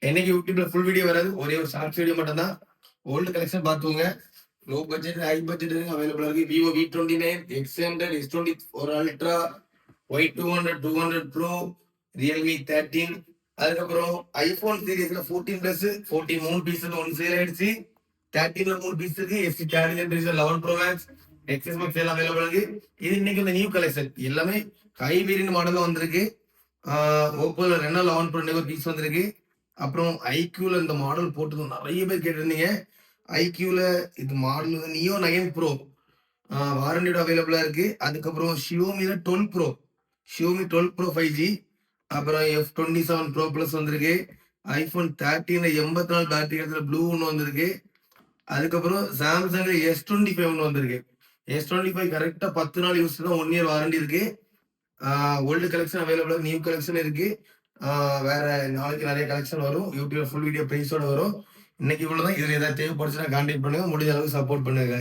என்னைக்கு யூடியூப்ல full video வராது. ஒரே ஒரு ஷார்ட்ஸ் வீடியோ மட்டும் தான். ஓல்டு கலெக்ஷன் பார்த்துக்கோங்க. லோ பட்ஜெட், ஹை பட்ஜெட் அவைலபிளா இருக்கு. Vivo V29, X100, S24 Ultra, Y200, 200 Pro, Realme 13. அதுக்கப்புறம் iPhone சீரிஸ்ல 14 பிளஸ் 14 3 பீஸ் ஒன்று சேல் ஆயிடுச்சு. 13ல 3 பீஸ் இருக்கு. SC third generation 11 Pro Max, XS Max எல்லாம் அவைலபிளா இருக்கு. இது இன்னைக்கு இந்த நியூ கலெக்ஷன் எல்லாமே ஹை வேரியன்ட் மாடல்ல வந்திருக்கு. ஓப்போல ரெனோ 11 Pro ஒரு பீஸ் வந்திருக்கு. அப்புறம் ஐக்யூல இந்த மாடல் போட்டு நிறைய பேர் கேட்டிருந்தீங்க. ஐக்யூல இது மாடல் வந்து நியோ 9 ப்ரோ வாரண்டியோட அவைலபிளா இருக்கு. அதுக்கப்புறம் ஷியோமில 12 ப்ரோ, ஷியோமி 12 ப்ரோ 5G, அப்புறம் F27 ப்ரோ பிளஸ் வந்திருக்கு. ஐபோன் 13ல 84 பேட்டரி இடத்துல ப்ளூ ஒன்று வந்திருக்கு. அதுக்கப்புறம் சாம்சங் S25 ஒன்று வந்திருக்கு. S25 கரெக்டா 10 நாள் யூஸ் தான் 1 இயர் வாரண்டி இருக்கு. ஓல்டு கலெக்ஷன் அவைலபிளா, நியூ கலெக்ஷன் இருக்கு. வேற நாளைக்கு நிறைய கலெக்ஷன் வரும். யூடியூப்ல ஃபுல் வீடியோ பிரைஸோட வரும். இன்னைக்கு இவ்வளவுதான். இதுல ஏதாவது தேவைப்படுச்சுன்னா கான்டாக்ட் பண்ணுங்க. முடிஞ்ச அளவுக்கு சப்போர்ட் பண்ணுங்க.